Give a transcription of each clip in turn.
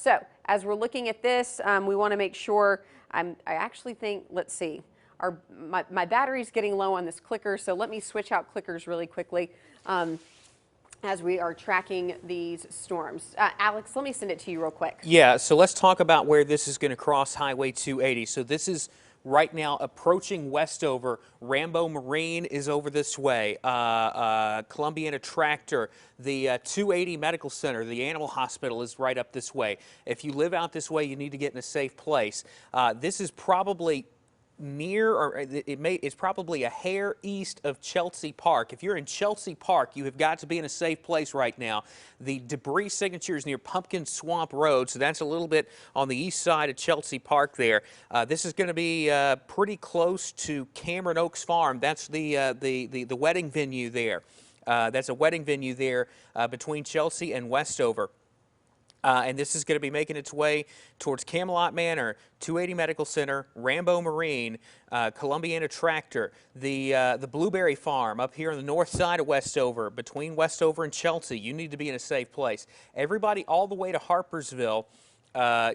So as we're looking at this, we want to make sure, I actually think, let's see, my battery's getting low on this clicker, so let me switch out clickers really quickly as we are tracking these storms. Alex, let me send it to you real quick. Yeah, so let's talk about where this is going to cross Highway 280. So this is right now approaching Westover. Rambo Marine is over this way. Columbiana Tractor, the 280 Medical Center, the animal hospital is right up this way. If you live out this way, you need to get in a safe place. This is probably near, or it's probably a hair east of Chelsea Park. If you're in Chelsea Park, you have got to be in a safe place right now. The debris signature is near Pumpkin Swamp Road, so that's a little bit on the east side of Chelsea Park there. This is going to be pretty close to Cameron Oaks Farm. That's the wedding venue there. That's a wedding venue there between Chelsea and Westover. And this is going to be making its way towards Camelot Manor, 280 Medical Center, Rambo Marine, Columbiana Tractor, the Blueberry Farm up here on the north side of Westover, between Westover and Chelsea. You need to be in a safe place. Everybody all the way to Harpersville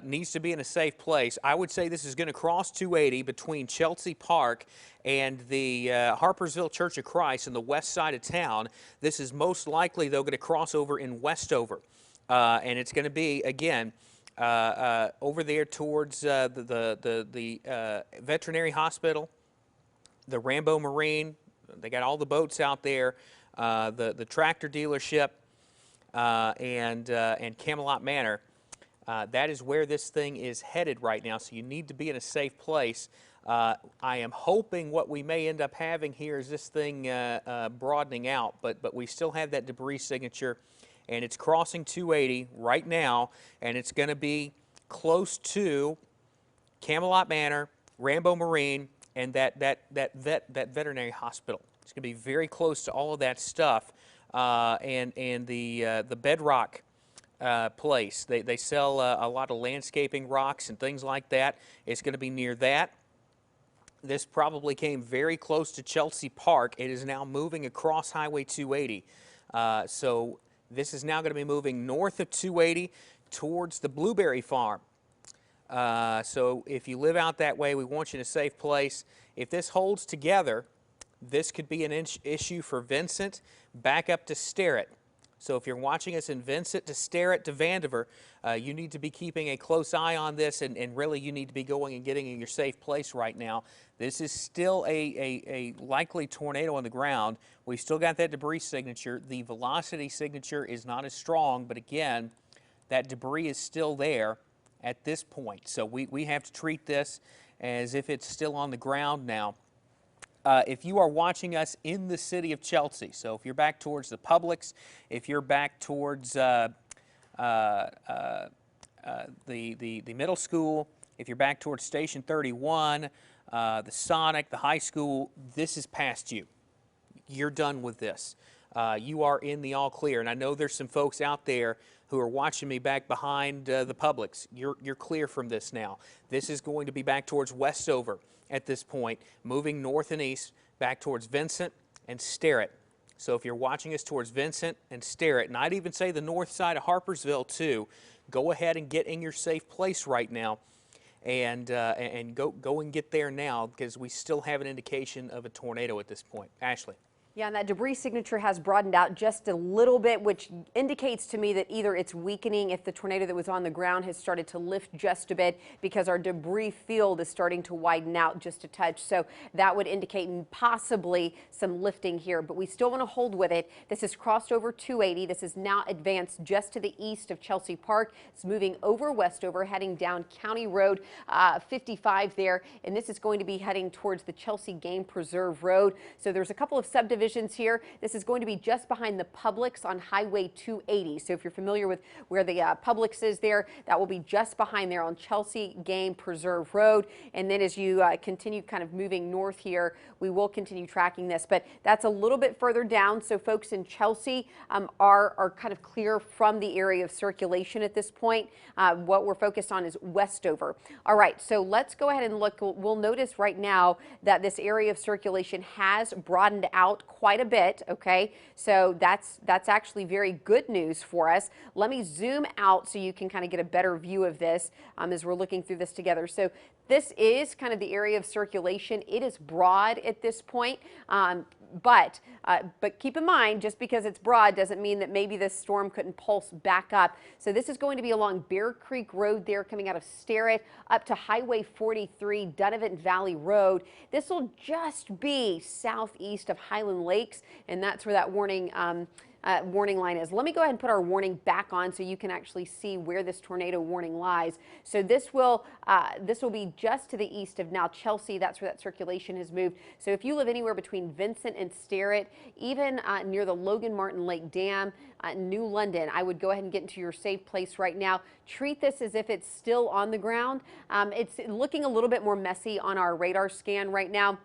needs to be in a safe place. I would say this is going to cross 280 between Chelsea Park and the Harpersville Church of Christ on the west side of town. This is most likely, though, going to cross over in Westover. And it's going to be, again, over there towards the veterinary hospital, the Rambo Marine. They got all the boats out there, the tractor dealership, and Camelot Manor. That is where this thing is headed right now, so you need to be in a safe place. I am hoping what we may end up having here is this thing broadening out, but we still have that debris signature. And it's crossing 280 right now, and it's going to be close to Camelot Manor, Rambo Marine, and that veterinary hospital. It's going to be very close to all of that stuff, and the Bedrock place. They sell a lot of landscaping rocks and things like that. It's going to be near that. This probably came very close to Chelsea Park. It is now moving across Highway 280. So this is now going to be moving north of 280 towards the Blueberry Farm. So if you live out that way, we want you in a safe place. If this holds together, this could be an issue for Vincent back up to Sterrett. So if you're watching us in Vincent to Sterrett to Vandiver, you need to be keeping a close eye on this, and really you need to be going and getting in your safe place right now. This is still a likely tornado on the ground. We've still got that debris signature. The velocity signature is not as strong, but again, that debris is still there at this point. So we have to treat this as if it's still on the ground now. If you are watching us in the city of Chelsea, so if you're back towards the Publix, if you're back towards the middle school, if you're back towards Station 31, the Sonic, the high school, this is past you. You're done with this. You are in the all clear. And I know there's some folks out there who are watching me back behind the Publix. You're clear from this now. This is going to be back towards Westover at this point, moving north and east back towards Vincent and Sterrett. So if you're watching us towards Vincent and Sterrett, and I'd even say the north side of Harpersville too, go ahead and get in your safe place right now, and go and get there now, because we still have an indication of a tornado at this point. Ashley. Yeah, and that debris signature has broadened out just a little bit, which indicates to me that either it's weakening if the tornado that was on the ground has started to lift just a bit, because our debris field is starting to widen out just a touch. So that would indicate possibly some lifting here, but we still want to hold with it. This has crossed over 280. This is now advanced just to the east of Chelsea Park. It's moving over Westover, heading down County Road 55 there, and this is going to be heading towards the Chelsea Game Preserve Road. So there's a couple of subdivisions here. This is going to be just behind the Publix on Highway 280. So if you're familiar with where the Publix is there, that will be just behind there on Chelsea Game Preserve Road. And then as you continue kind of moving north here, we will continue tracking this. But that's a little bit further down. So folks in Chelsea are kind of clear from the area of circulation at this point. What we're focused on is Westover. All right, so let's go ahead and look. We'll notice right now that this area of circulation has broadened out quite a bit, okay? So that's actually very good news for us. Let me zoom out so you can kind of get a better view of this as we're looking through this together. So this is kind of the area of circulation. It is broad at this point. But keep in mind, just because it's broad doesn't mean that maybe this storm couldn't pulse back up. So this is going to be along Bear Creek Road there, coming out of Sterrett up to Highway 43, Donovan Valley Road. This will just be southeast of Highland Lakes, and that's where that warning line is. Let me go ahead and put our warning back on so you can actually see where this tornado warning lies. So this will be just to the east of now Chelsea. That's where that circulation has moved. So if you live anywhere between Vincent and Sterrett, even near the Logan Martin Lake Dam, New London, I would go ahead and get into your safe place right now. Treat this as if it's still on the ground. It's looking a little bit more messy on our radar scan right now.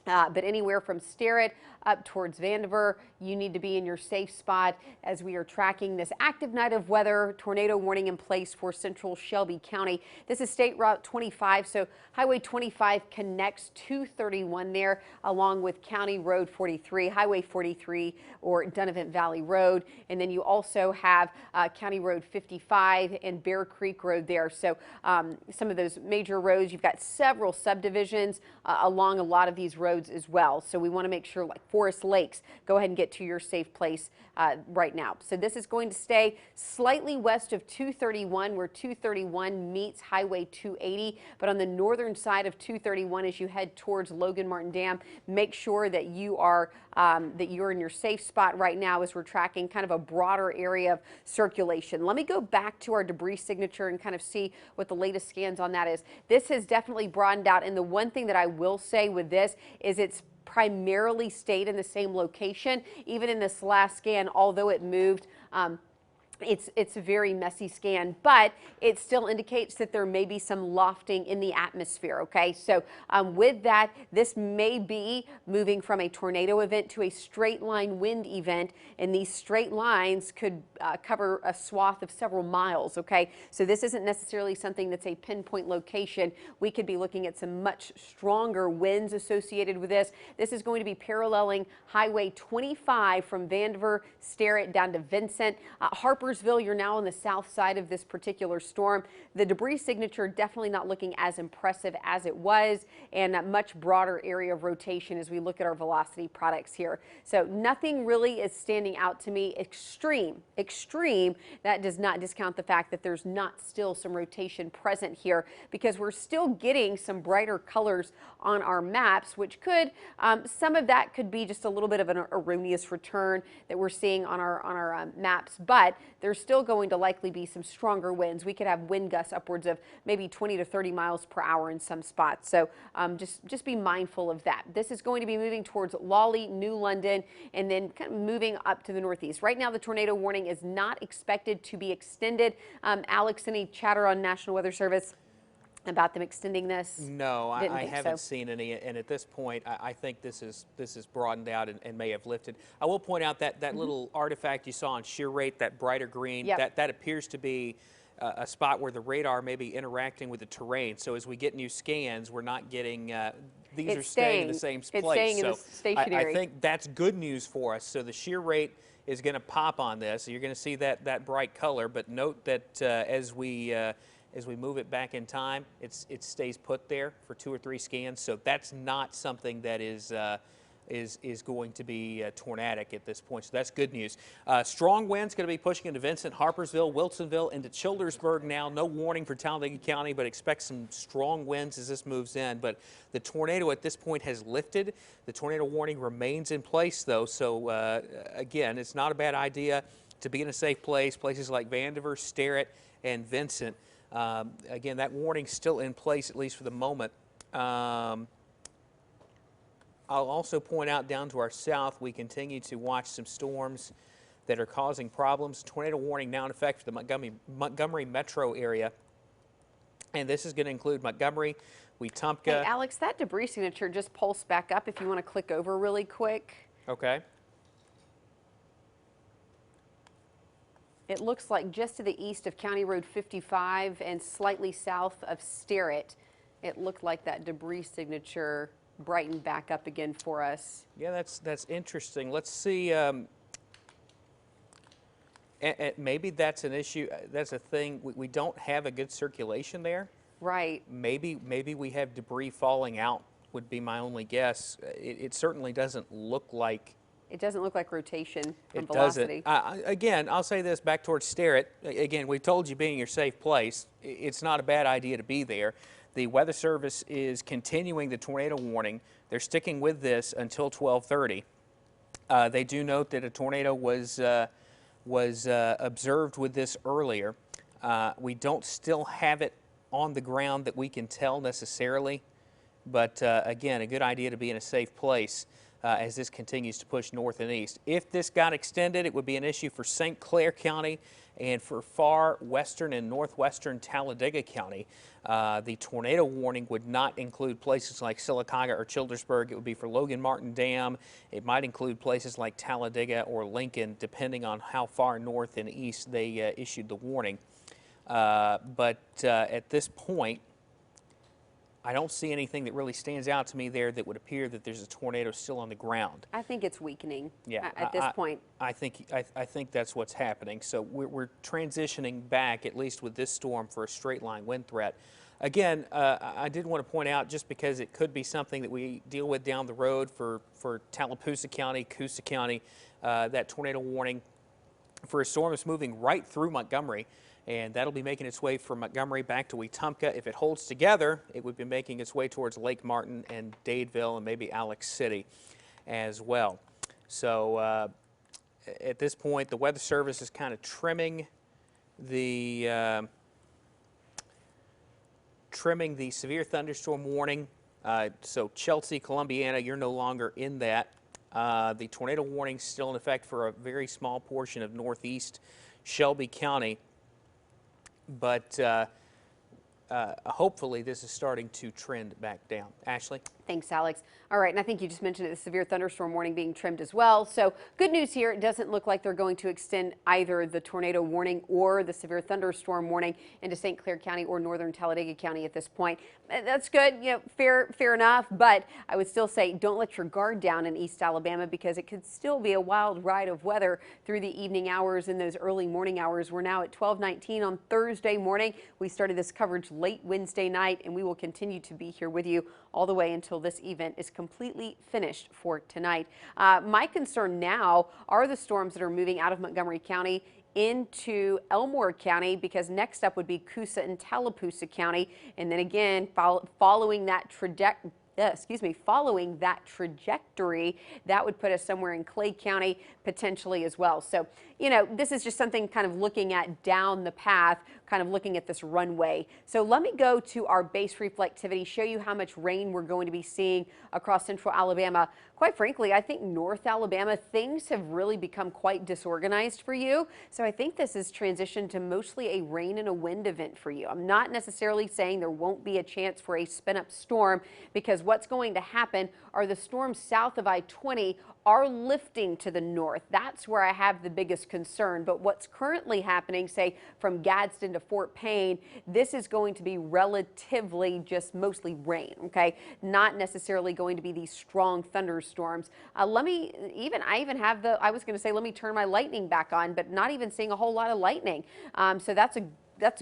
But anywhere from Sterrett up towards Vandiver, you need to be in your safe spot as we are tracking this active night of weather. Tornado warning in place for central Shelby County. This is State Route 25, so Highway 25 connects 231 there, along with County Road 43, Highway 43, or Donovan Valley Road. And then you also have County Road 55 and Bear Creek Road there. So some of those major roads, you've got several subdivisions along a lot of these roads as well. So we want to make sure, like Forest Lakes, go ahead and get to your safe place right now. So this is going to stay slightly west of 231, where 231 meets Highway 280. But on the northern side of 231, as you head towards Logan Martin Dam, make sure that you're in your safe spot right now as we're tracking kind of a broader area of circulation. Let me go back to our debris signature and kind of see what the latest scans on that is. This has definitely broadened out, and the one thing that I will say with this is it's primarily stayed in the same location. Even in this last scan, although it moved, it's a very messy scan, but it still indicates that there may be some lofting in the atmosphere, okay? So with that, this may be moving from a tornado event to a straight line wind event, and these straight lines could cover a swath of several miles, okay? So this isn't necessarily something that's a pinpoint location. We could be looking at some much stronger winds associated with this. This is going to be paralleling Highway 25 from Vandiver, Sterrett down to Vincent. Harpersville, you're now on the south side of this particular storm. The debris signature definitely not looking as impressive as it was, and a much broader area of rotation as we look at our velocity products here. So nothing really is standing out to me extreme. That does not discount the fact that there's not still some rotation present here, because we're still getting some brighter colors on our maps, which could, some of that could be just a little bit of an erroneous return that we're seeing on our maps, but there's still going to likely be some stronger winds. We could have wind gusts upwards of maybe 20 to 30 miles per hour in some spots. So just be mindful of that. This is going to be moving towards Lawley, New London, and then kind of moving up to the northeast. Right now, the tornado warning is not expected to be extended. Alex, any chatter on National Weather Service about them extending this? No, I haven't seen any, and at this point, I think this is broadened out and may have lifted. I will point out that little artifact you saw on shear rate, that brighter green, that appears to be a spot where the radar may be interacting with the terrain. So as we get new scans, we're not getting these are staying in the same place. It's staying in the stationary. I think that's good news for us. So the shear rate is going to pop on this. You're going to see that bright color, but note that as we move it back in time, it stays put there for 2 or 3 scans. So that's not something that is going to be tornadic at this point. So that's good news. Strong winds going to be pushing into Vincent, Harpersville, Wilsonville, into Childersburg now. No warning for Talladega County, but expect some strong winds as this moves in. But the tornado at this point has lifted. The tornado warning remains in place, though. So again, it's not a bad idea to be in a safe place. Places like Vandiver, Sterrett, and Vincent. Again, that warning's still in place, at least for the moment. I'll also point out down to our south, we continue to watch some storms that are causing problems. Tornado warning now in effect for the Montgomery metro area. And this is going to include Montgomery, Wetumpka. Hey, Alex, that debris signature just pulsed back up if you want to click over really quick. Okay. It looks like just to the east of County Road 55 and slightly south of Sterrett, it looked like that debris signature brighten back up again for us. Yeah, that's interesting. Let's see. Maybe that's an issue. That's a thing. We don't have a good circulation there. Right. Maybe we have debris falling out. Would be my only guess. It certainly doesn't look like. It doesn't look like rotation from It velocity. doesn't. Again, I'll say this back towards Sterrett. Again, we told you being in your safe place. It's not a bad idea to be there. The Weather Service is continuing the tornado warning. They're sticking with this until 12:30. They do note that a tornado was observed with this earlier. We don't still have it on the ground that we can tell necessarily, but again, a good idea to be in a safe place as this continues to push north and east. If this got extended, it would be an issue for St. Clair County and for far western and northwestern Talladega County. The tornado warning would not include places like Sylacauga or Childersburg. It would be for Logan Martin Dam. It might include places like Talladega or Lincoln, depending on how far north and east they issued the warning. But at this point, I don't see anything that really stands out to me there that would appear that there's a tornado still on the ground. I think it's weakening. Yeah, at this point. I think that's what's happening. So we're transitioning back, at least with this storm, for a straight line wind threat. Again, I did want to point out, just because it could be something that we deal with down the road for Tallapoosa County, Coosa County, that tornado warning for a storm that's moving right through Montgomery. And that'll be making its way from Montgomery back to Wetumpka. If it holds together, it would be making its way towards Lake Martin and Dadeville and maybe Alex City as well. So at this point, the Weather Service is kind of trimming the severe thunderstorm warning. So Chelsea, Columbiana, you're no longer in that. The tornado warning is still in effect for a very small portion of northeast Shelby County. But hopefully this is starting to trend back down. Ashley? Thanks, Alex. All right, and I think you just mentioned it, the severe thunderstorm warning being trimmed as well. So good news here. It doesn't look like they're going to extend either the tornado warning or the severe thunderstorm warning into St. Clair County or northern Talladega County at this point. That's good, you know, fair enough. But I would still say don't let your guard down in East Alabama, because it could still be a wild ride of weather through the evening hours and those early morning hours. We're now at 12:19 on Thursday morning. We started this coverage late Wednesday night, and we will continue to be here with you all the way until this event is completely finished for tonight. My concern now are the storms that are moving out of Montgomery County into Elmore County, because next up would be Coosa and Tallapoosa County, and then again following that trajectory, that would put us somewhere in Clay County potentially as well. So, you know, this is just something kind of looking at down the path, kind of looking at this runway. So let me go to our base reflectivity, show you how much rain we're going to be seeing across central Alabama. Quite frankly, I think North Alabama, things have really become quite disorganized for you. So I think this is transitioned to mostly a rain and a wind event for you. I'm not necessarily saying there won't be a chance for a spin-up storm, because what's going to happen are the storms south of I-20 are lifting to the north. That's where I have the biggest concern. But what's currently happening, say from Gadsden to Fort Payne, this is going to be relatively just mostly rain, okay? Not necessarily going to be these strong thunderstorms. I even have I was going to say, let me turn my lightning back on, but not even seeing a whole lot of lightning. So that's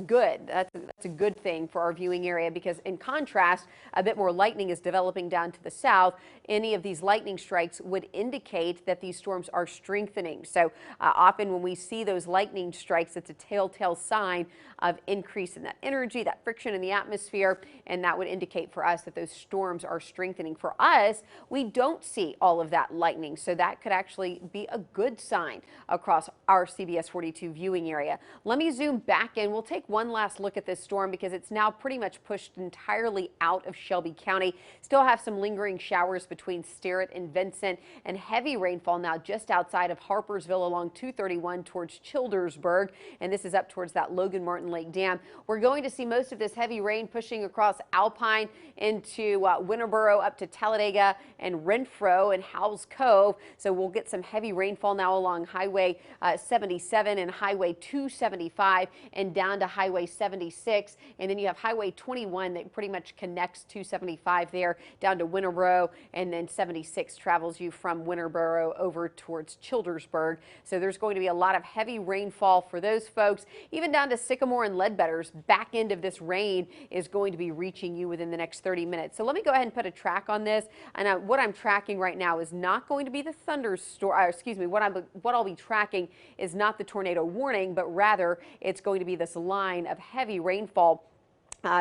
good. That's a good thing for our viewing area, because in contrast, a bit more lightning is developing down to the south. Any of these lightning strikes would indicate that these storms are strengthening. So often when we see those lightning strikes, it's a telltale sign of increase in that energy, that friction in the atmosphere, and that would indicate for us that those storms are strengthening. For us, we don't see all of that lightning, so that could actually be a good sign across our CBS 42 viewing area. Let me zoom back in. We'll take one last look at this storm, because it's now pretty much pushed entirely out of Shelby County. Still have some lingering showers between Sterrett and Vincent, and heavy rainfall now just outside of Harpersville along 231 towards Childersburg, and this is up towards that Logan Martin Lake Dam. We're going to see most of this heavy rain pushing across Alpine into Winterboro up to Talladega and Renfro and Howells Cove. So we'll get some heavy rainfall now along Highway 77 and Highway 275 and down down to Highway 76, and then you have Highway 21 that pretty much connects to 75 there down to Winterboro, and then 76 travels you from Winterboro over towards Childersburg. So there's going to be a lot of heavy rainfall for those folks, even down to Sycamore and Ledbetter's. Back end of this rain is going to be reaching you within the next 30 minutes. So let me go ahead and put a track on this. And what I'm tracking right now is not going to be the thunderstorm, excuse me, what I'll be tracking is not the tornado warning, but rather it's going to be this line of heavy rainfall.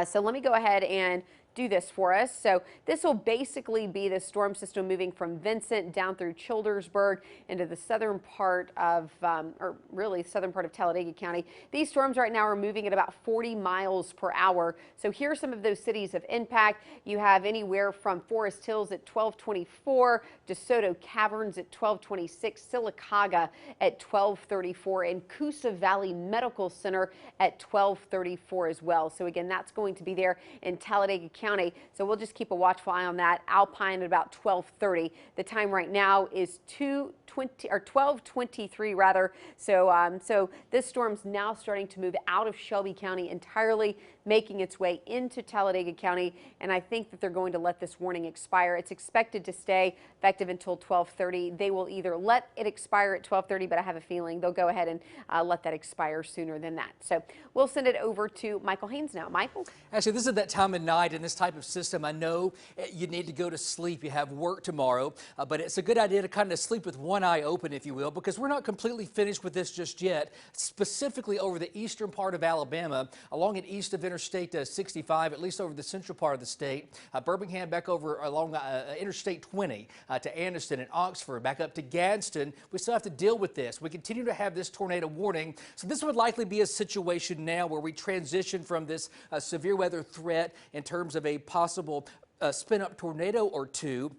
So let me go ahead and do this for us. So this will basically be the storm system moving from Vincent down through Childersburg into the southern part of, or really southern part of Talladega County. These storms right now are moving at about 40 miles per hour. So here are some of those cities of impact. You have anywhere from Forest Hills at 1224, DeSoto Caverns at 1226, Sylacauga at 1234, and Coosa Valley Medical Center at 1234 as well. So again, that's going to be there in Talladega County. So we'll just keep a watchful eye on that. Alpine at about 12:30. The time right now is 12:23 rather. So this storm's now starting to move out of Shelby County entirely, making its way into Talladega County, and I think that they're going to let this warning expire. It's expected to stay effective until 12:30. They will either let it expire at 12:30, but I have a feeling they'll go ahead and let that expire sooner than that. So we'll send it over to Michael Haynes now. Michael? Actually, this is that time of night in this type of system. I know you need to go to sleep. You have work tomorrow, but it's a good idea to kind of sleep with one eye open, if you will, because we're not completely finished with this just yet, specifically over the eastern part of Alabama, along and east of Interstate 65, at least over the central part of the state, Birmingham back over along Interstate 20 to Anniston and Oxford, back up to Gadsden. We still have to deal with this. We continue to have this tornado warning, so this would likely be a situation now where we transition from this severe weather threat in terms of a possible spin-up tornado or two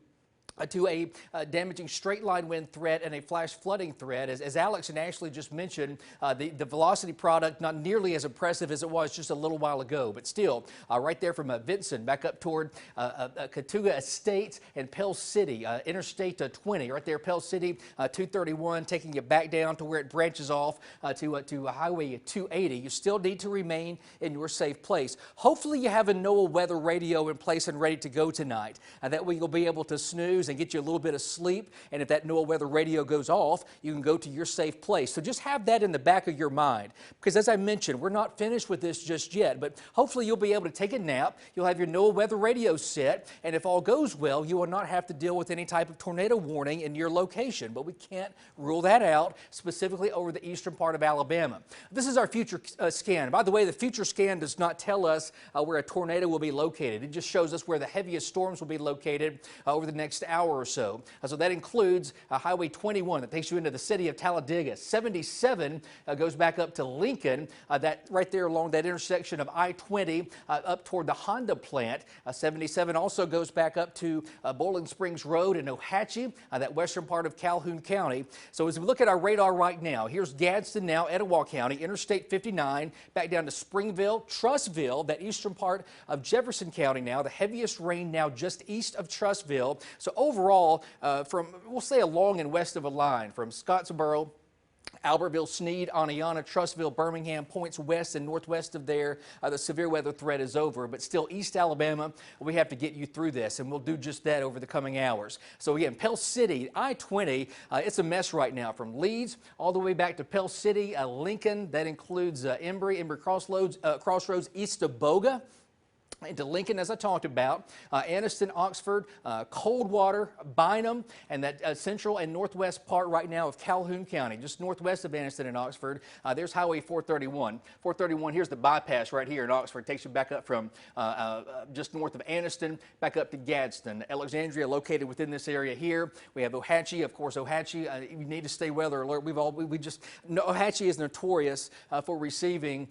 to a damaging straight line wind threat and a flash flooding threat. As Alex and Ashley just mentioned, the velocity product not nearly as impressive as it was just a little while ago, but still right there from Vincent back up toward Catooga Estates and Pell City, Interstate 20, right there, Pell City 231, taking you back down to where it branches off to Highway 280. You still need to remain in your safe place. Hopefully you have a NOAA weather radio in place and ready to go tonight. That way you'll be able to snooze and get you a little bit of sleep, and if that NOAA weather radio goes off, you can go to your safe place. So just have that in the back of your mind, because as I mentioned, we're not finished with this just yet, but hopefully you'll be able to take a nap, you'll have your NOAA weather radio set, and if all goes well, you will not have to deal with any type of tornado warning in your location, but we can't rule that out, specifically over the eastern part of Alabama. This is our future scan. By the way, the future scan does not tell us where a tornado will be located. It just shows us where the heaviest storms will be located over the next hour or so. So that includes Highway 21 that takes you into the city of Talladega. 77 goes back up to Lincoln, that right there along that intersection of I-20 up toward the Honda plant. 77 also goes back up to Bowling Springs Road in Ohatchee, that western part of Calhoun County. So as we look at our radar right now, here's Gadsden now, Etowah County, Interstate 59, back down to Springville, Trussville, that eastern part of Jefferson County now, the heaviest rain now just east of Trussville. So overall, from, we'll say along and west of a line, from Scottsboro, Albertville, Sneed, Aniana, Trussville, Birmingham, points west and northwest of there, the severe weather threat is over. But still, East Alabama, we have to get you through this, and we'll do just that over the coming hours. So again, Pell City, I-20, it's a mess right now from Leeds all the way back to Pell City, Lincoln. That includes Embry Crossroads, east of Boga, into Lincoln, as I talked about, Anniston, Oxford, Coldwater, Bynum, and that central and northwest part right now of Calhoun County, just northwest of Anniston and Oxford. There's Highway 431. 431, here's the bypass right here in Oxford. Takes you back up from just north of Anniston, back up to Gadsden. Alexandria located within this area here. We have Ohatchee, of course. Ohatchee, you need to stay weather alert. Ohatchee is notorious for receiving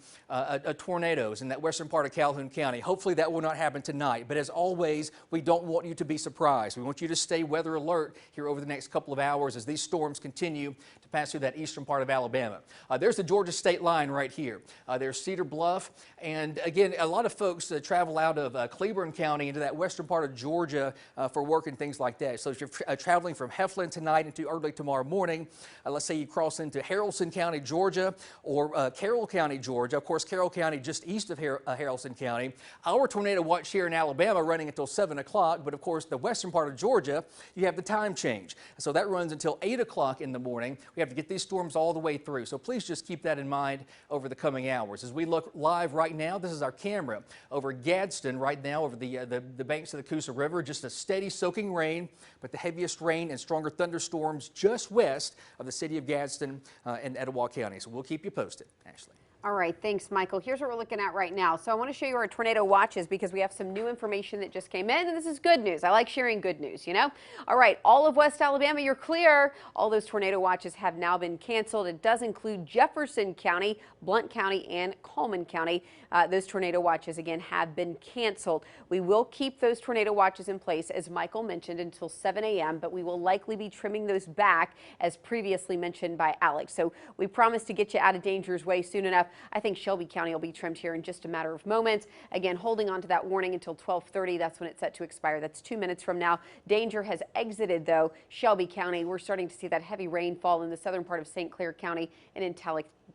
tornadoes in that western part of Calhoun County. Hopefully hopefully that will not happen tonight. But as always, we don't want you to be surprised. We want you to stay weather alert here over the next couple of hours as these storms continue to pass through that eastern part of Alabama. There's the Georgia state line right here. There's Cedar Bluff. And again, a lot of folks travel out of Cleburne County into that western part of Georgia for work and things like that. So if you're traveling from Heflin tonight into early tomorrow morning, let's say you cross into Haralson County, Georgia, or Carroll County, Georgia. Of course, Carroll County just east of Haralson County. Our tornado watch here in Alabama running until 7 o'clock, but of course the western part of Georgia, you have the time change. So that runs until 8 o'clock in the morning. We have to get these storms all the way through. So please just keep that in mind over the coming hours. As we look live right now, this is our camera over Gadsden right now over the banks of the Coosa River. Just a steady soaking rain, but the heaviest rain and stronger thunderstorms just west of the city of Gadsden and Etowah County. So we'll keep you posted. Ashley. All right, thanks, Michael. Here's what we're looking at right now. So I want to show you our tornado watches because we have some new information that just came in, and this is good news. I like sharing good news, you know? All right, all of West Alabama, you're clear. All those tornado watches have now been canceled. It does include Jefferson County, Blount County, and Coleman County. Those tornado watches, again, have been canceled. We will keep those tornado watches in place, as Michael mentioned, until 7 a.m., but we will likely be trimming those back, as previously mentioned by Alex. So we promise to get you out of danger's way soon enough. I think Shelby County will be trimmed here in just a matter of moments. Again, holding on to that warning until 12:30. That's when it's set to expire. That's 2 minutes from now. Danger has exited, though, Shelby County. We're starting to see that heavy rainfall in the southern part of St. Clair County and in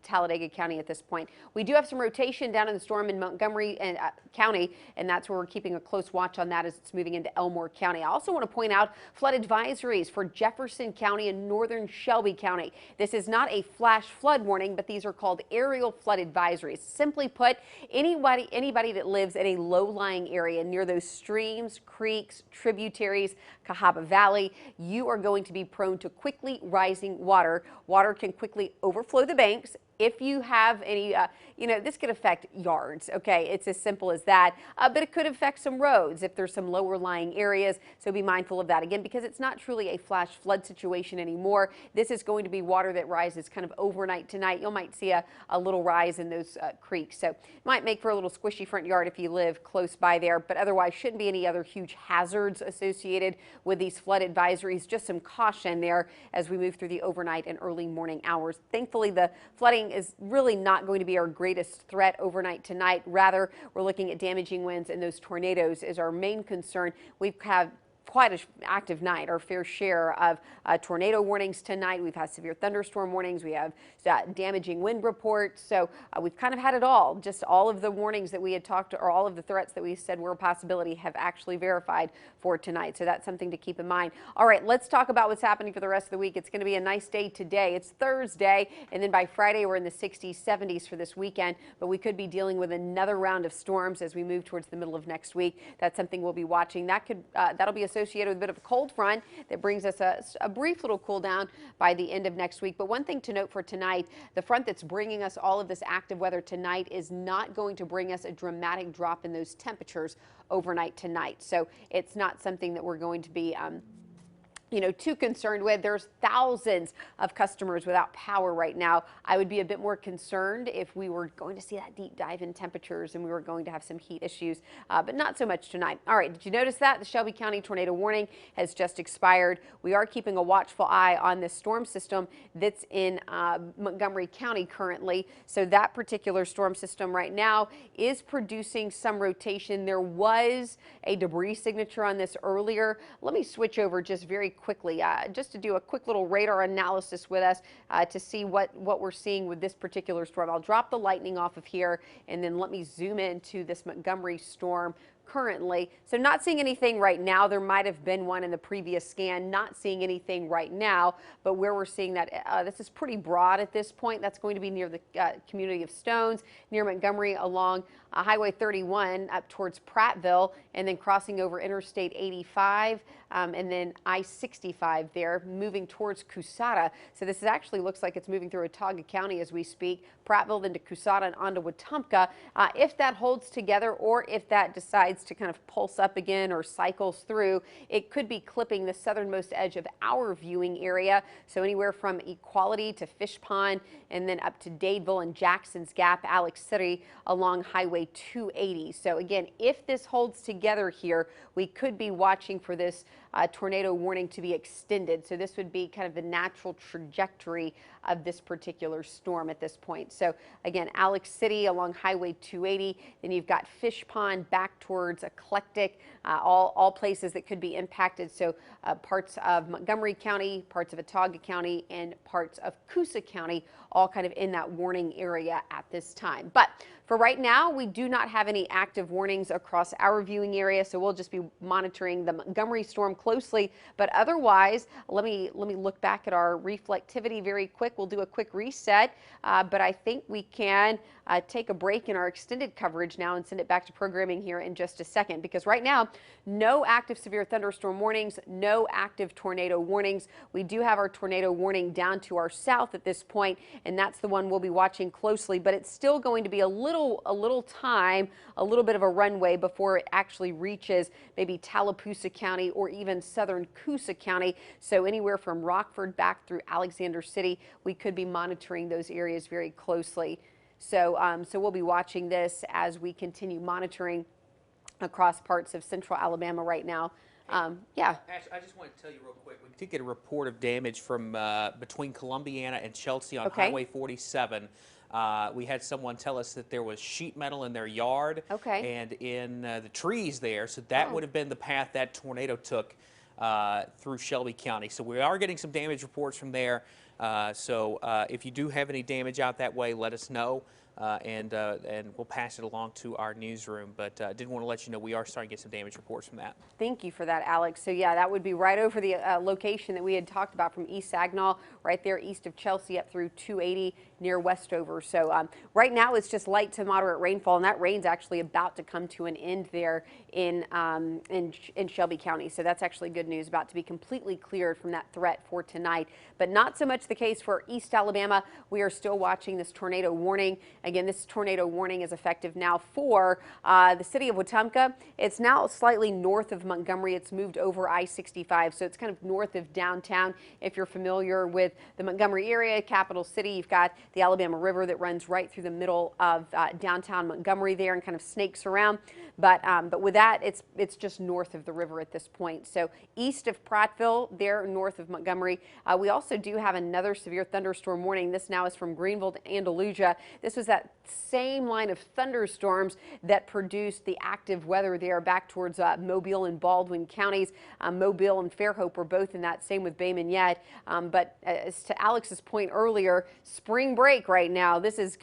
Talladega County at this point. We do have some rotation down in the storm in Montgomery County, and that's where we're keeping a close watch on that as it's moving into Elmore County. I also want to point out flood advisories for Jefferson County and northern Shelby County. This is not a flash flood warning, but these are called aerial flood advisories. Simply put, anybody that lives in a low-lying area near those streams, creeks, tributaries, Cahaba Valley, you are going to be prone to quickly rising water. Water can quickly overflow the banks. If you have any, this could affect yards, okay? It's as simple as that, but it could affect some roads if there's some lower lying areas, so be mindful of that. Again, because it's not truly a flash flood situation anymore, this is going to be water that rises kind of overnight tonight. You might see a little rise in those creeks, so it might make for a little squishy front yard if you live close by there, but otherwise shouldn't be any other huge hazards associated with these flood advisories. Just some caution there as we move through the overnight and early morning hours. Thankfully, the flooding is really not going to be our greatest threat overnight tonight. Rather, we're looking at damaging winds, and those tornadoes is our main concern. We've had quite an active night, our fair share of tornado warnings tonight. We've had severe thunderstorm warnings. We have damaging wind reports. So we've kind of had it all. Just all of the warnings that we had talked, or all of the threats that we said were a possibility, have actually verified for tonight. So that's something to keep in mind. All right, let's talk about what's happening for the rest of the week. It's going to be a nice day today. It's Thursday, and then by Friday we're in the 60s, 70s for this weekend. But we could be dealing with another round of storms as we move towards the middle of next week. That's something we'll be watching. That'll be associated with a bit of a cold front that brings us a brief little cool down by the end of next week. But one thing to note for tonight, the front that's bringing us all of this active weather tonight is not going to bring us a dramatic drop in those temperatures overnight tonight. So it's not something that we're going to be too concerned with. There's thousands of customers without power right now. I would be a bit more concerned if we were going to see that deep dive in temperatures and we were going to have some heat issues, but not so much tonight. All right, did you notice that? The Shelby County tornado warning has just expired. We are keeping a watchful eye on this storm system that's in Montgomery County currently. So that particular storm system right now is producing some rotation. There was a debris signature on this earlier. Let me switch over just very quickly, just to do a quick little radar analysis with us to see what we're seeing with this particular storm. I'll drop the lightning off of here, and then let me zoom into this Montgomery storm currently. So not seeing anything right now. There might have been one in the previous scan. Not seeing anything right now, but where we're seeing that, this is pretty broad at this point. That's going to be near the community of Stones, near Montgomery, along Highway 31 up towards Prattville, and then crossing over Interstate 85, and then I-65 there, moving towards Cusata. So this actually looks like it's moving through Watauga County as we speak, Prattville, then to Cusata and onto Wetumpka. If that holds together, or if that decides decides to kind of pulse up again or cycles through, it could be clipping the southernmost edge of our viewing area. So anywhere from Equality to Fish Pond, and then up to Dadeville and Jackson's Gap, Alex City along Highway 280. So again, if this holds together here, we could be watching for this tornado warning to be extended. So this would be kind of the natural trajectory of this particular storm at this point. So again, Alex City along Highway 280, then you've got Fish Pond back towards Eclectic, all places that could be impacted. So parts of Montgomery County, parts of Watauga County, and parts of Coosa County, all kind of in that warning area at this time. But for right now, we do not have any active warnings across our viewing area, so we'll just be monitoring the Montgomery storm closely. But otherwise, let me look back at our reflectivity very quick. We'll do a quick reset, but I think we can take a break in our extended coverage now and send it back to programming here in just a second, because right now, no active severe thunderstorm warnings, no active tornado warnings. We do have our tornado warning down to our south at this point, and that's the one we'll be watching closely, but it's still going to be a little time, a little bit of a runway before it actually reaches maybe Tallapoosa County or even southern Coosa County. So anywhere from Rockford back through Alexander City, we could be monitoring those areas very closely. So, so we'll be watching this as we continue monitoring across parts of central Alabama right now. Yeah. Ash, I just want to tell you real quick, we did get a report of damage from between Columbiana and Chelsea on Highway 47. We had someone tell us that there was sheet metal in their yard and in the trees there, so that would have been the path that tornado took through Shelby County. So we are getting some damage reports from there. So if you do have any damage out that way, let us know. And we'll pass it along to our newsroom. But I did want to let you know we are starting to get some damage reports from that. Thank you for that, Alex. So yeah, that would be right over the location that we had talked about from East Saginaw, right there east of Chelsea up through 280 near Westover. So right now it's just light to moderate rainfall, and that rain's actually about to come to an end there in Shelby County. So that's actually good news, about to be completely cleared from that threat for tonight. But not so much the case for East Alabama. We are still watching this tornado warning. Again, this tornado warning is effective now for the city of Wetumpka. It's now slightly north of Montgomery. It's moved over I-65, so it's kind of north of downtown. If you're familiar with the Montgomery area, capital city, you've got the Alabama River that runs right through the middle of downtown Montgomery there and kind of snakes around. But with that, it's just north of the river at this point. So east of Prattville, there north of Montgomery. We also do have another severe thunderstorm warning. This now is from Greenville to Andalusia. This was that same line of thunderstorms that produced the active weather there back towards Mobile and Baldwin counties. Mobile and Fairhope were both in that, same with Bay Minette. But as to Alex's point earlier, spring break right now. This is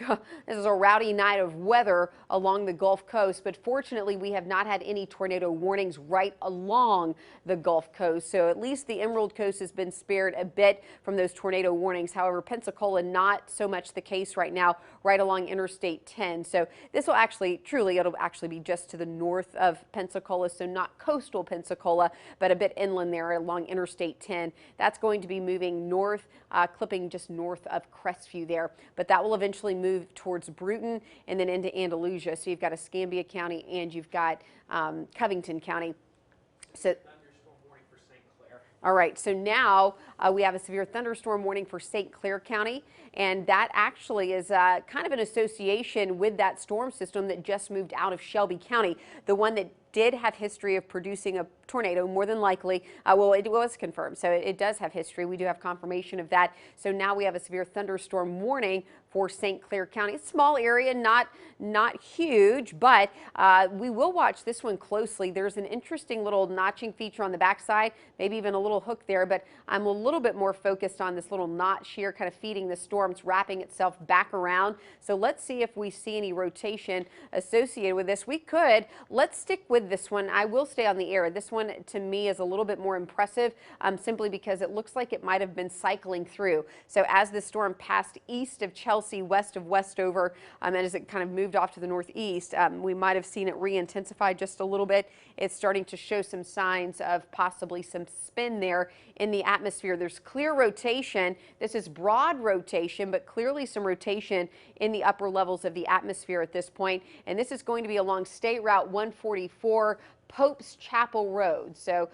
a rowdy night of weather along the Gulf Coast, but fortunately we have not had any tornado warnings right along the Gulf Coast. So at least the Emerald Coast has been spared a bit from those tornado warnings. However, Pensacola, not so much the case right now, right along Interstate 10. So this will actually, truly, it'll actually be just to the north of Pensacola, so not coastal Pensacola, but a bit inland there along Interstate 10. That's going to be moving north, clipping just north of Crestview there, but that will eventually move towards Bruton and then into Andalusia. So you've got Escambia County and you've got Covington County. So all right, so now we have a severe thunderstorm warning for St. Clair County, and that actually is kind of an association with that storm system that just moved out of Shelby County, the one that did have history of producing a tornado, more than likely. Well, it was confirmed, so it does have history. We do have confirmation of that. So now we have a severe thunderstorm warning for St. Clair County. It's a small area, not huge, but we will watch this one closely. There's an interesting little notching feature on the backside, maybe even a little hook there, but I'm a little bit more focused on this little notch here, kind of feeding the storm. It's wrapping itself back around. So let's see if we see any rotation associated with this. We could. Let's stick with this one. I will stay on the air. This one to me is a little bit more impressive, simply because it looks like it might have been cycling through. So as the storm passed east of Chelsea, see west of Westover, and as it kind of moved off to the northeast, we might have seen it re-intensify just a little bit. It's starting to show some signs of possibly some spin there in the atmosphere. There's clear rotation. This is broad rotation, but clearly some rotation in the upper levels of the atmosphere at this point. And this is going to be along State Route 144, Pope's Chapel Road. So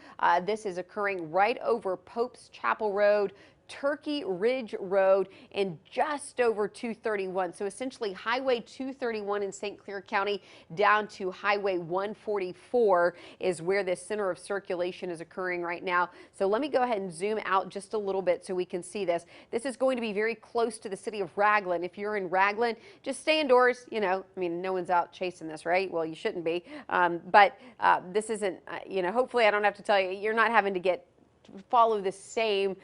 this is occurring right over Pope's Chapel Road, Turkey Ridge Road, and just over 231. So essentially Highway 231 in St. Clair County down to Highway 144 is where this center of circulation is occurring right now. So let me go ahead and zoom out just a little bit so we can see this. This is going to be very close to the city of Raglan. If you're in Raglan, just stay indoors. You know, I mean, no one's out chasing this, right? Well, you shouldn't be. But this isn't, you know, hopefully I don't have to tell you, you're not having to follow the same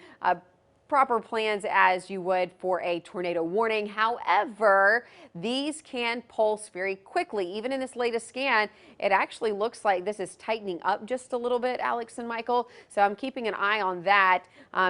proper plans as you would for a tornado warning. However, these can pulse very quickly. Even in this latest scan, it actually looks like this is tightening up just a little bit, Alex and Michael. So I'm keeping an eye on that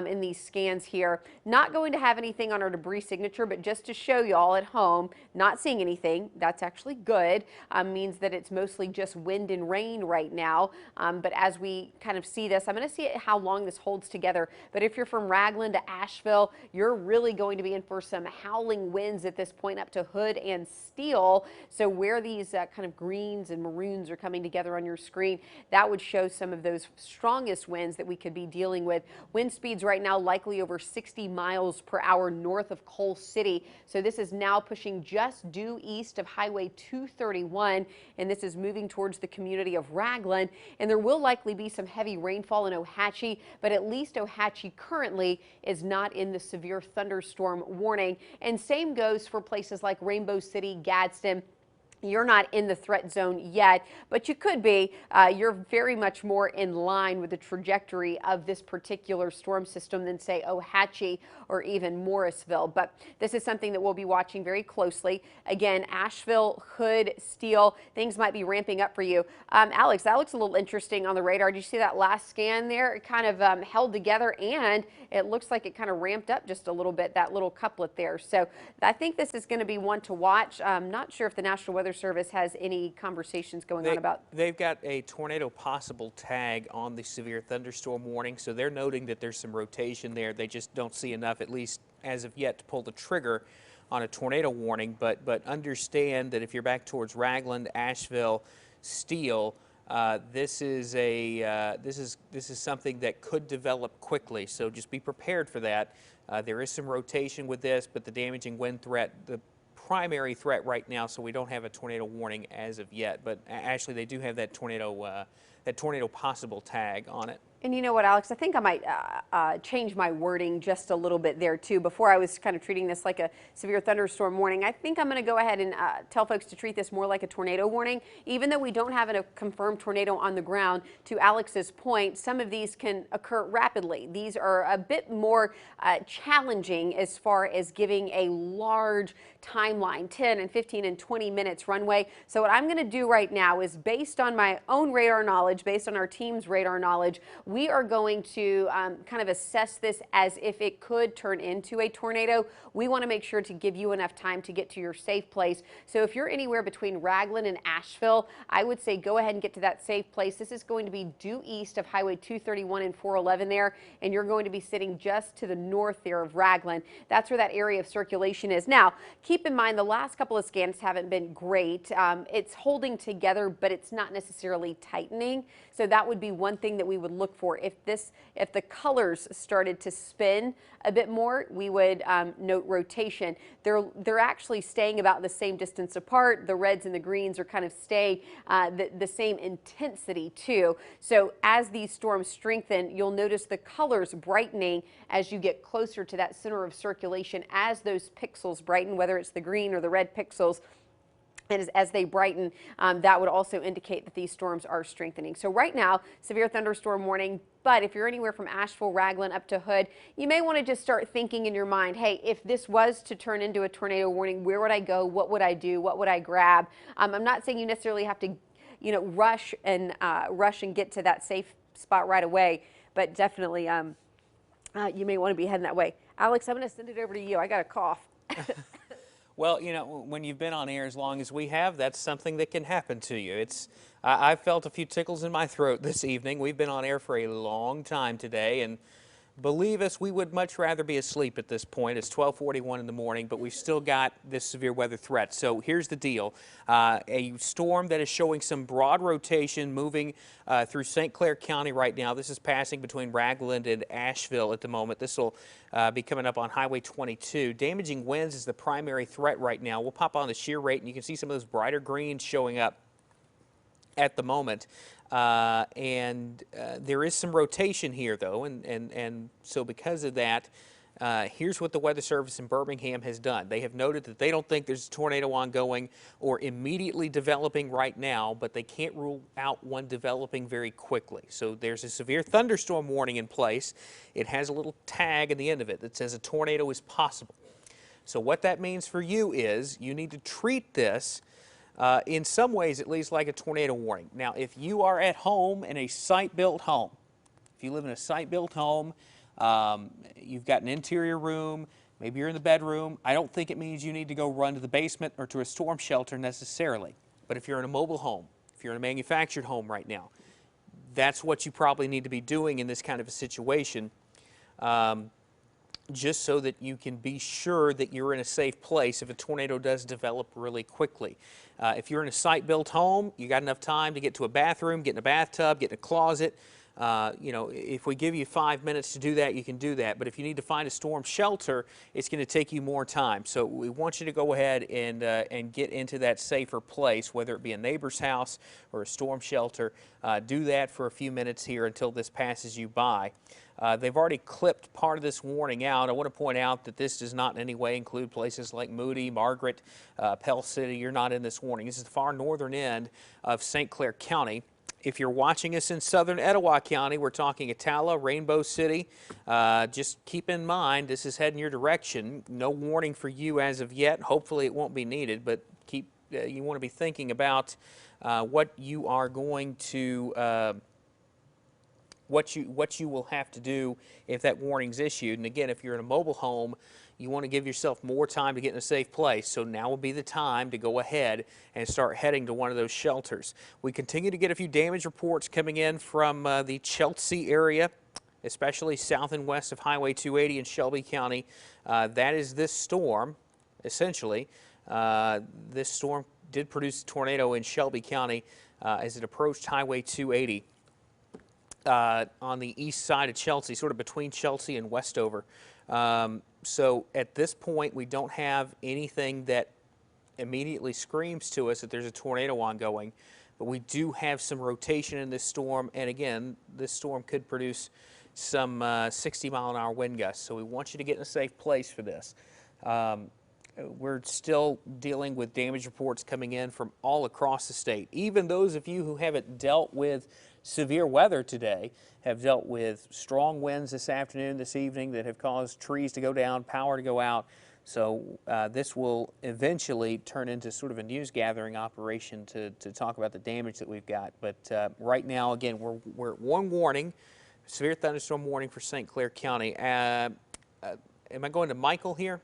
in these scans here. Not going to have anything on our debris signature, but just to show you all at home, not seeing anything. That's actually good. Means that it's mostly just wind and rain right now. But as we kind of see this, I'm going to see how long this holds together. But if you're from Raglan to Asheville, you're really going to be in for some howling winds at this point up to Hood and Steele. So where these kind of greens and maroons are coming together on your screen, that would show some of those strongest winds that we could be dealing with. Wind speeds right now likely over 60 miles per hour north of Coal City. So this is now pushing just due east of Highway 231, and this is moving towards the community of Raglan. And there will likely be some heavy rainfall in Ohatchee, but at least Ohatchee currently is not in the severe thunderstorm warning. And same goes for places like Rainbow City, Gadsden. You're not in the threat zone yet, but you could be. You're very much more in line with the trajectory of this particular storm system than, say, Ohatchee or even Morrisville. But this is something that we'll be watching very closely. Again, Asheville, Hood, Steele, things might be ramping up for you. Alex, that looks a little interesting on the radar. Did you see that last scan there? It kind of held together, and it looks like it kind of ramped up just a little bit, that little couplet there. So I think this is going to be one to watch. I'm not sure if the National Weather Service has any conversations going on about. They've got a tornado possible tag on the severe thunderstorm warning, so they're noting that there's some rotation there. They just don't see enough, at least as of yet, to pull the trigger on a tornado warning. But understand that if you're back towards Raglan, Asheville, Steele, this is something that could develop quickly. So just be prepared for that. There is some rotation with this, but the damaging wind threat, the primary threat right now, so we don't have a tornado warning as of yet. But actually, they do have that tornado possible tag on it. And you know what, Alex, I think I might change my wording just a little bit there too. Before I was kind of treating this like a severe thunderstorm warning, I think I'm going to go ahead and tell folks to treat this more like a tornado warning. Even though we don't have a confirmed tornado on the ground, to Alex's point, some of these can occur rapidly. These are a bit more challenging as far as giving a large timeline, 10 and 15 and 20 minutes runway. So what I'm going to do right now is, based on my own radar knowledge, based on our team's radar knowledge, we are going to kind of assess this as if it could turn into a tornado. We want to make sure to give you enough time to get to your safe place. So if you're anywhere between Raglan and Asheville, I would say go ahead and get to that safe place. This is going to be due east of Highway 231 and 411 there, and you're going to be sitting just to the north there of Raglan. That's where that area of circulation is. Now, keep in mind the last couple of scans haven't been great. It's holding together, but it's not necessarily tightening. So that would be one thing that we would look for. If the colors started to spin a bit more, we would note rotation. They're actually staying about the same distance apart. The reds and the greens are kind of staying the same intensity too. So as these storms strengthen, you'll notice the colors brightening as you get closer to that center of circulation. As those pixels brighten, whether it's the green or the red pixels, and as they brighten, that would also indicate that these storms are strengthening. So right now, severe thunderstorm warning. But if you're anywhere from Asheville, Raglan up to Hood, you may want to just start thinking in your mind, hey, if this was to turn into a tornado warning, where would I go? What would I do? What would I grab? I'm not saying you necessarily have to, rush and get to that safe spot right away, but definitely you may want to be heading that way. Alex, I'm going to send it over to you. I got a cough. Well, you know, when you've been on air as long as we have, that's something that can happen to you. I've felt a few tickles in my throat this evening. We've been on air for a long time today, and believe us, we would much rather be asleep at this point. It's 12:41 in the morning, but we've still got this severe weather threat. So here's the deal. A storm that is showing some broad rotation moving through St. Clair County right now. This is passing between Ragland and Asheville at the moment. This will be coming up on Highway 22. Damaging winds is the primary threat right now. We'll pop on the shear rate, and you can see some of those brighter greens showing up at the moment. There is some rotation here, though, and so because of that, here's what the Weather Service in Birmingham has done. They have noted that they don't think there's a tornado ongoing or immediately developing right now, but they can't rule out one developing very quickly. So there's a severe thunderstorm warning in place. It has a little tag at the end of it that says a tornado is possible. So what that means for you is you need to treat this in some ways, at least, like a tornado warning. Now, if you are at home in a site-built home, if you live in a site-built home, you've got an interior room, maybe you're in the bedroom, I don't think it means you need to go run to the basement or to a storm shelter necessarily. But if you're in a mobile home, if you're in a manufactured home right now, that's what you probably need to be doing in this kind of a situation. Just so that you can be sure that you're in a safe place if a tornado does develop really quickly. If you're in a site-built home, you got enough time to get to a bathroom, get in a bathtub, get in a closet. You know, if we give you 5 minutes to do that, you can do that. But if you need to find a storm shelter, it's going to take you more time. So we want you to go ahead and get into that safer place, whether it be a neighbor's house or a storm shelter. Do that for a few minutes here until this passes you by. They've already clipped part of this warning out. I want to point out that this does not in any way include places like Moody, Margaret, Pell City. You're not in this warning. This is the far northern end of St. Clair County. If you're watching us in southern Etowah County, we're talking Attala, Rainbow City. Just keep in mind this is heading your direction. No warning for you as of yet. Hopefully it won't be needed, but you want to be thinking about what you are going to what you will have to do if that warning's issued. And again, if you're in a mobile home, you want to give yourself more time to get in a safe place. So now would be the time to go ahead and start heading to one of those shelters. We continue to get a few damage reports coming in from the Chelsea area, especially south and west of Highway 280 in Shelby County. That is this storm, essentially. This storm did produce a tornado in Shelby County as it approached Highway 280. On the east side of Chelsea, sort of between Chelsea and Westover. So at this point, we don't have anything that immediately screams to us that there's a tornado ongoing, but we do have some rotation in this storm, and again, this storm could produce some 60-mile-an-hour wind gusts, so we want you to get in a safe place for this. We're still dealing with damage reports coming in from all across the state. Even those of you who haven't dealt with severe weather today have dealt with strong winds this afternoon, this evening that have caused trees to go down, power to go out. So this will eventually turn into sort of a news gathering operation to talk about the damage that we've got. But right now, again, we're at one warning, severe thunderstorm warning for St. Clair County. Am I going to Michael here?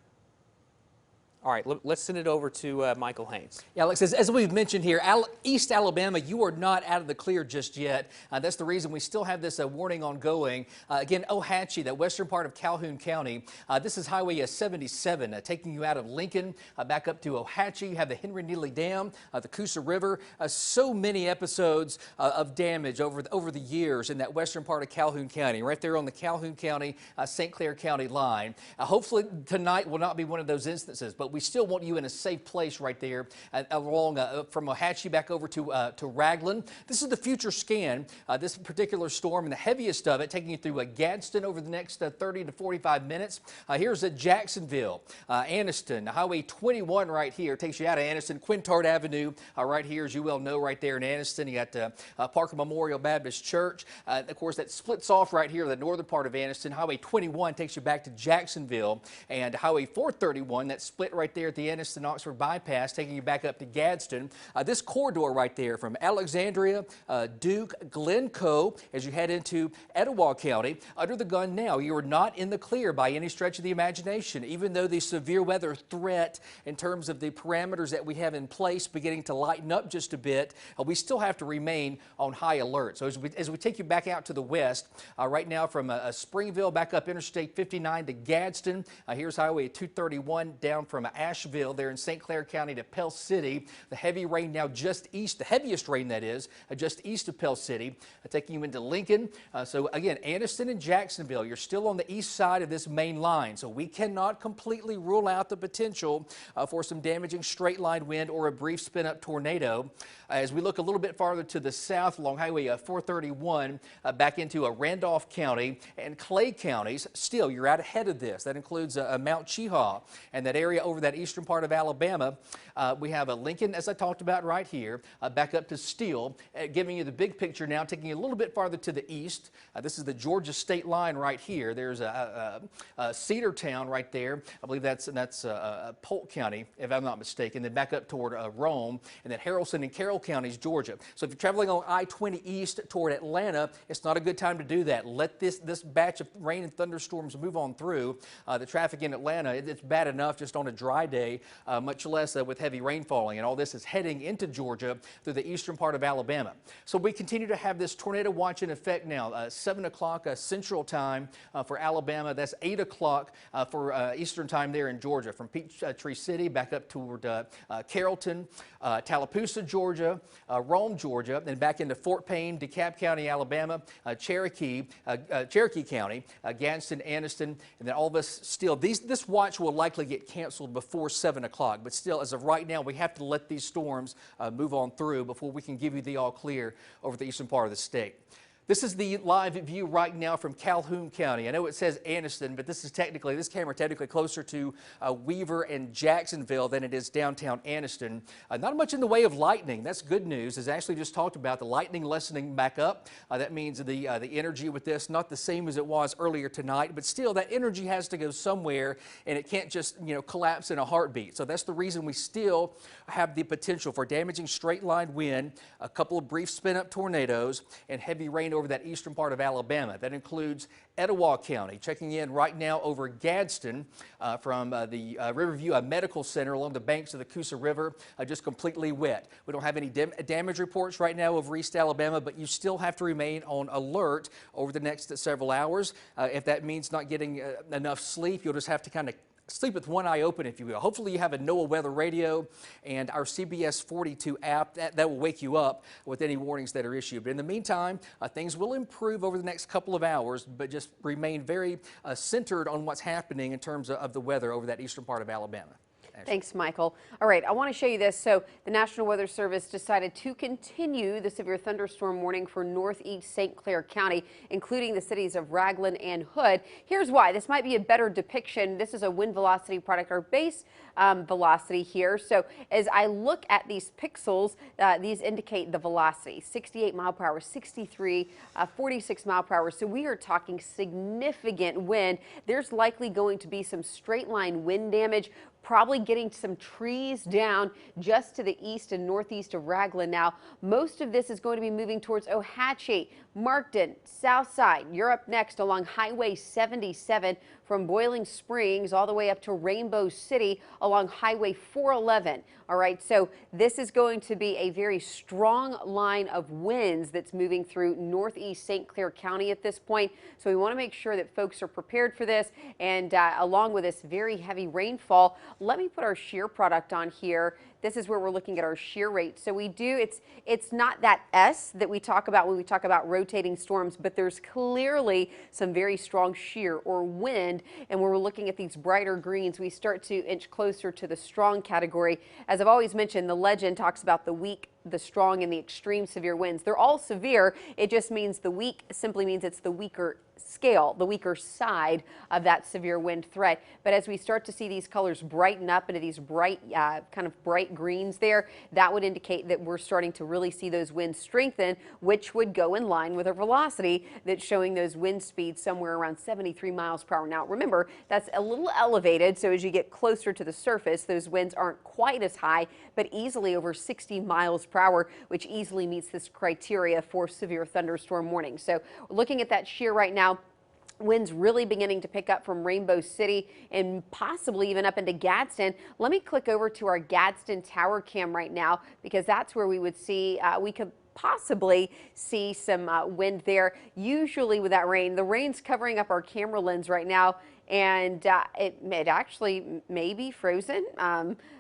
All right, let's send it over to Michael Haynes. Yeah, Alex, as we've mentioned here, East Alabama, you are not out of the clear just yet. That's the reason we still have this warning ongoing. Again, Ohatchee, that western part of Calhoun County, this is Highway 77, taking you out of Lincoln back up to Ohatchee. You have the Henry Neely Dam, the Coosa River. So many episodes of damage over the years in that western part of Calhoun County, right there on the Calhoun County, St. Clair County line. Hopefully tonight will not be one of those instances, but we still want you in a safe place right there along from Ohatchee back over to Ragland. This is the future scan. This particular storm and the heaviest of it taking you through Gadsden over the next 30 to 45 minutes. Here's Jacksonville, Anniston, Highway 21 right here takes you out of Anniston, Quintard Avenue right here, as you well know, right there in Anniston. You got Parker Memorial Baptist Church. Of course, that splits off right here, the northern part of Anniston. Highway 21 takes you back to Jacksonville, and Highway 431, that split right right there at the Anniston-Oxford bypass, taking you back up to Gadsden. This corridor right there from Alexandria, Duke, Glencoe, as you head into Etowah County, under the gun now. You are not in the clear by any stretch of the imagination, even though the severe weather threat in terms of the parameters that we have in place beginning to lighten up just a bit. We still have to remain on high alert. So as we take you back out to the west, right now from Springville back up Interstate 59 to Gadsden, here's Highway 231 down from Asheville there in St. Clair County to Pell City. The heavy rain now just east, the heaviest rain that is, just east of Pell City, taking you into Lincoln. So again, Anniston and Jacksonville, you're still on the east side of this main line. So we cannot completely rule out the potential for some damaging straight line wind or a brief spin up tornado. As we look a little bit farther to the south along Highway 431 back into Randolph County and Clay counties, still you're out ahead of this. That includes Mount Cheaha and that area over that eastern part of Alabama. We have Lincoln, as I talked about right here, back up to Steele, giving you the big picture now, taking you a little bit farther to the east. This is the Georgia state line right here. There's Cedartown right there. I believe that's Polk County, if I'm not mistaken. Then back up toward Rome, and then Haralson and Carroll counties, Georgia. So if you're traveling on I-20 east toward Atlanta, it's not a good time to do that. Let this batch of rain and thunderstorms move on through. The traffic in Atlanta, it's bad enough just on a dry day, much less with heavy rain falling. And all this is heading into Georgia through the eastern part of Alabama. So we continue to have this tornado watch in effect now. 7 o'clock Central Time for Alabama. That's 8 o'clock for Eastern Time there in Georgia, from Peachtree City back up toward Carrollton, Tallapoosa, Georgia, Rome, Georgia, then back into Fort Payne, DeKalb County, Alabama, Cherokee County, Gadsden, Anniston, and then all of us still. This watch will likely get canceled before 7 o'clock, but still, as of right now, we have to let these storms move on through before we can give you the all clear over the eastern part of the state. This is the live view right now from Calhoun County. I know it says Anniston, but this camera technically closer to Weaver and Jacksonville than it is downtown Anniston. Not much in the way of lightning. That's good news. As Ashley just talked about, the lightning lessening back up. That means the energy with this, not the same as it was earlier tonight, but still that energy has to go somewhere, and it can't just collapse in a heartbeat. So that's the reason we still have the potential for damaging straight line wind, a couple of brief spin up tornadoes, and heavy rain over that eastern part of Alabama. That includes Etowah County. Checking in right now over Gadsden from the Riverview Medical Center along the banks of the Coosa River, just completely wet. We don't have any damage reports right now over East Alabama, but you still have to remain on alert over the next several hours. If that means not getting enough sleep, you'll just have to kind of sleep with one eye open, if you will. Hopefully you have a NOAA weather radio and our CBS 42 app. That will wake you up with any warnings that are issued. But in the meantime, things will improve over the next couple of hours, but just remain very centered on what's happening in terms of the weather over that eastern part of Alabama. Thanks, Michael. All right, I want to show you this. So the National Weather Service decided to continue the severe thunderstorm warning for northeast St. Clair County, including the cities of Raglan and Hood. Here's why. This might be a better depiction. This is a wind velocity product, our base velocity here. So as I look at these pixels, these indicate the velocity, 68 mile per hour, 63, 46 mile per hour. So we are talking significant wind. There's likely going to be some straight line wind damage, probably getting some trees down just to the east and northeast of Raglan. Now, most of this is going to be moving towards Ohatchee, Markton, Southside. You're up next along Highway 77 from Boiling Springs all the way up to Rainbow City along Highway 411. All right, so this is going to be a very strong line of winds that's moving through northeast St. Clair County at this point. So we want to make sure that folks are prepared for this, and along with this very heavy rainfall, let me put our shear product on here. This is where we're looking at our shear rate. So we do, it's not that S that we talk about when we talk about rotating storms, but there's clearly some very strong shear or wind. And when we're looking at these brighter greens, we start to inch closer to the strong category. As I've always mentioned, the legend talks about the weak, the strong, and the extreme severe winds. They're all severe. It just means the weak simply means it's the weaker scale, the weaker side of that severe wind threat. But as we start to see these colors brighten up into these bright, kind of bright bright greens there, that would indicate that we're starting to really see those winds strengthen, which would go in line with a velocity that's showing those wind speeds somewhere around 73 miles per hour. Now, remember, that's a little elevated, so as you get closer to the surface, those winds aren't quite as high, but easily over 60 miles per hour, which easily meets this criteria for severe thunderstorm warning. So looking at that shear right now, winds really beginning to pick up from Rainbow City and possibly even up into Gadsden. Let me click over to our Gadsden tower cam right now, because that's where we would see, we could possibly see some wind there. Usually with that rain, the rain's covering up our camera lens right now, and it actually may be frozen.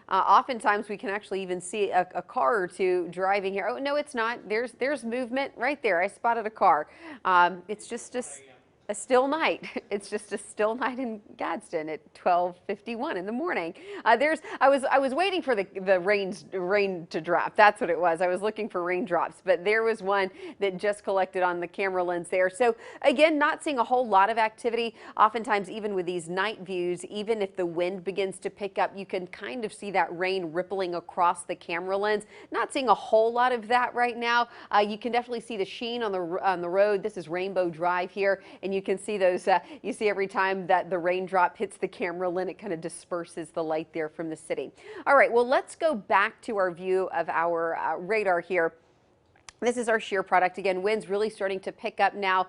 Oftentimes we can actually even see a car or two driving here. Oh, no, it's not. There's movement right there. I spotted a car. It's just a still night. It's just a still night in Gadsden at 12:51 in the morning. I was waiting for the rain to drop. That's what it was. I was looking for raindrops, but there was one that just collected on the camera lens there. So again, not seeing a whole lot of activity. Oftentimes, even with these night views, even if the wind begins to pick up, you can kind of see that rain rippling across the camera lens. Not seeing a whole lot of that right now. You can definitely see the sheen on the road. This is Rainbow Drive here, and you can see those, you see every time that the raindrop hits the camera lens, it kind of disperses the light there from the city. All right, well, let's go back to our view of our radar here. This is our shear product. Again, winds really starting to pick up now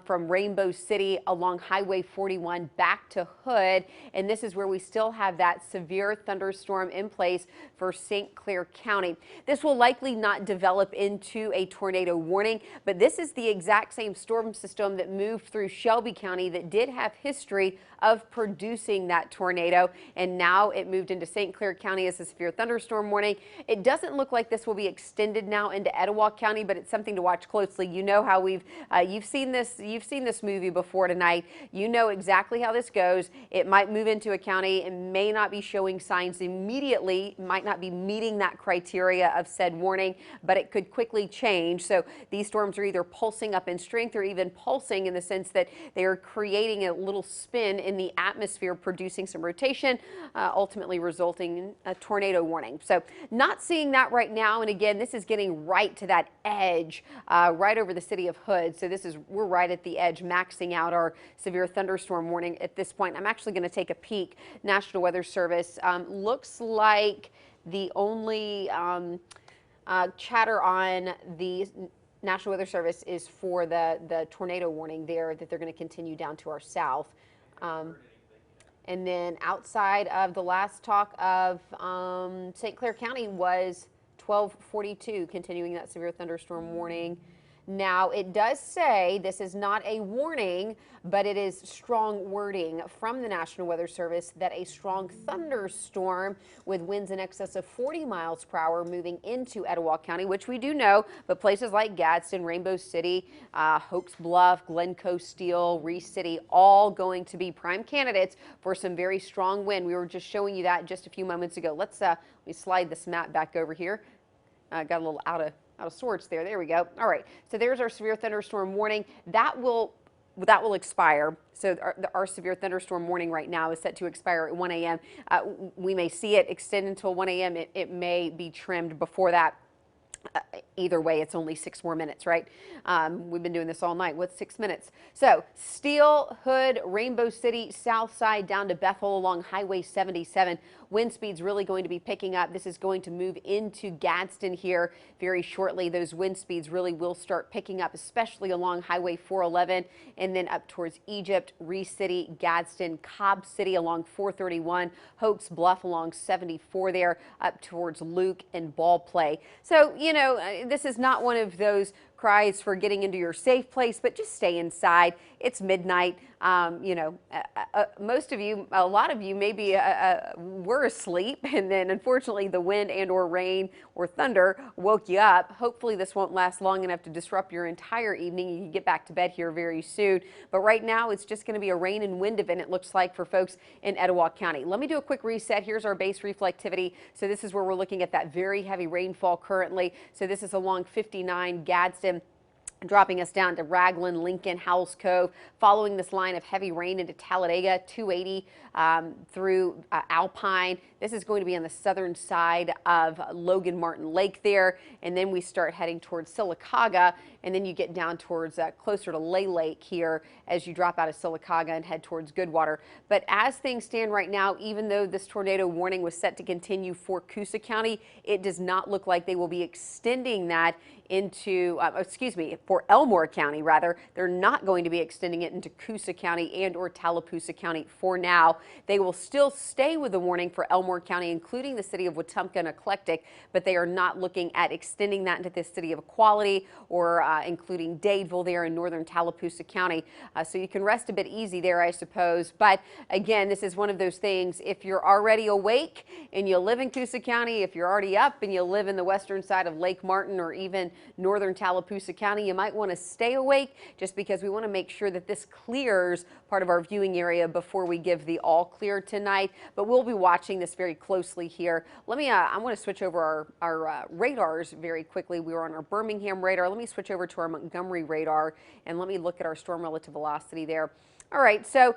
from Rainbow City along Highway 41 back to Hood. And this is where we still have that severe thunderstorm in place for St. Clair County. This will likely not develop into a tornado warning, but this is the exact same storm system that moved through Shelby County that did have history of producing that tornado, and now it moved into St. Clair County as a severe thunderstorm warning. It doesn't look like this will be extended now into Etowah County, but it's something to watch closely. You know how you've seen this movie before tonight. You know exactly how this goes. It might move into a county and may not be showing signs immediately, might not be meeting that criteria of said warning, but it could quickly change. So these storms are either pulsing up in strength or even pulsing in the sense that they are creating a little spin in the atmosphere, producing some rotation, ultimately resulting in a tornado warning. So not seeing that right now. And again, this is getting right to that edge, right over the city of Hood. So we're right at the edge, maxing out our severe thunderstorm warning at this point. I'm actually going to take a peek. National Weather Service looks like the only chatter on the National Weather Service is for the tornado warning there, that they're going to continue down to our south. And then outside of the last talk of St. Clair County was 12:42, continuing that severe thunderstorm warning. Now, it does say this is not a warning, but it is strong wording from the National Weather Service that a strong thunderstorm with winds in excess of 40 miles per hour moving into Etowah County, which we do know, but places like Gadsden, Rainbow City, Hokes Bluff, Glencoe Steel, Reese City, all going to be prime candidates for some very strong wind. We were just showing you that just a few moments ago. Let me slide this map back over here. Got a little out of sorts there. There we go. All right. So there's our severe thunderstorm warning. That will expire. So our severe thunderstorm warning right now is set to expire at 1 a.m. We may see it extend until 1 a.m. It may be trimmed before that. Either way, it's only 6 more minutes, right? We've been doing this all night. What's 6 minutes? So Steel, Hood, Rainbow City, South Side down to Bethel along Highway 77. Wind speed's really going to be picking up. This is going to move into Gadsden here very shortly. Those wind speeds really will start picking up, especially along Highway 411 and then up towards Egypt, Reese City, Gadsden, Cobb City along 431, Hokes Bluff along 74 there, up towards Luke and Ball Play. So, you know, this is not one of those cries for getting into your safe place, but just stay inside. It's midnight. You know, most of you, a lot of you maybe were asleep, and then unfortunately the wind and or rain or thunder woke you up. Hopefully this won't last long enough to disrupt your entire evening. You can get back to bed here very soon. But right now it's just going to be a rain and wind event, it looks like, for folks in Etowah County. Let me do a quick reset. Here's our base reflectivity. So this is where we're looking at that very heavy rainfall currently. So this is along 59 Gadsden. dropping us down to Raglan, Lincoln, Howells Cove, following this line of heavy rain into Talladega, 280 through Alpine. This is going to be on the southern side of Logan Martin Lake there, and then we start heading towards Sylacauga, and then you get down towards closer to Lay Lake here as you drop out of Sylacauga and head towards Goodwater. But as things stand right now, even though this tornado warning was set to continue for Coosa County, it does not look like they will be extending that into, for Elmore County rather. They're not going to be extending it into Coosa County and or Tallapoosa County for now. They will still stay with the warning for Elmore County, including the city of Wetumpka and Eclectic, but they are not looking at extending that into the city of Equality or including Dadeville there in northern Tallapoosa County. So you can rest a bit easy there, I suppose. But again, this is one of those things, if you're already awake and you live in Coosa County, if you're already up and you live in the western side of Lake Martin or even northern Tallapoosa County, you might want to stay awake just because we want to make sure that this clears part of our viewing area before we give the all clear tonight. But we'll be watching this very closely here. Let me, I want to switch over our radars very quickly. We were on our Birmingham radar. Let me switch over to our Montgomery radar and let me look at our storm relative velocity there. All right, so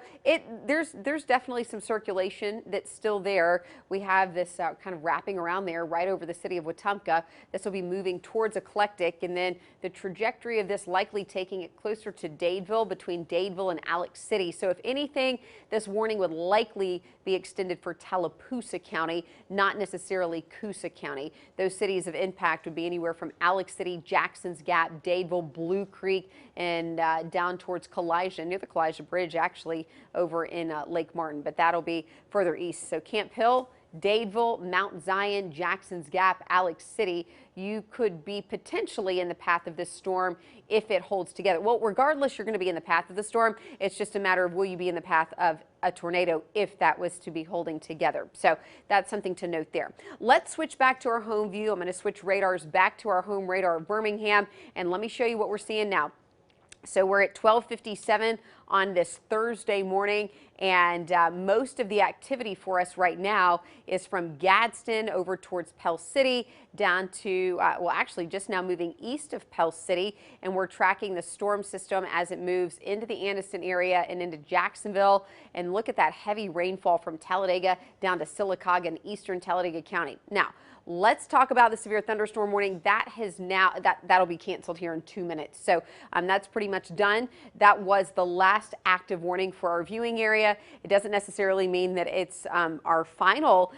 there's definitely some circulation that's still there. We have this kind of wrapping around there right over the city of Wetumpka. This will be moving towards Eclectic, and then the trajectory of this likely taking it closer to Dadeville, between Dadeville and Alex City. So if anything, this warning would likely be extended for Tallapoosa County, not necessarily Coosa County. Those cities of impact would be anywhere from Alex City, Jackson's Gap, Dadeville, Blue Creek, and down towards Kalijah, near the Kalijah Bridge, actually, over in Lake Martin, but that'll be further east. So Camp Hill, Dadeville, Mount Zion, Jackson's Gap, Alex City, you could be potentially in the path of this storm if it holds together. Well, regardless, you're going to be in the path of the storm. It's just a matter of will you be in the path of a tornado if that was to be holding together. So that's something to note there. Let's switch back to our home view. I'm going to switch radars back to our home radar of Birmingham, and let me show you what we're seeing now. So we're at 12:57 on this Thursday morning, and most of the activity for us right now is from Gadsden over towards Pell City down to, well, actually just now moving east of Pell City, and we're tracking the storm system as it moves into the Anniston area and into Jacksonville. And look at that heavy rainfall from Talladega down to Sylacauga and eastern Talladega County. Now, let's talk about the severe thunderstorm warning. That has now, that'll be canceled here in 2 minutes. So that's pretty much done. That was the last active warning for our viewing area. It doesn't necessarily mean that it's our final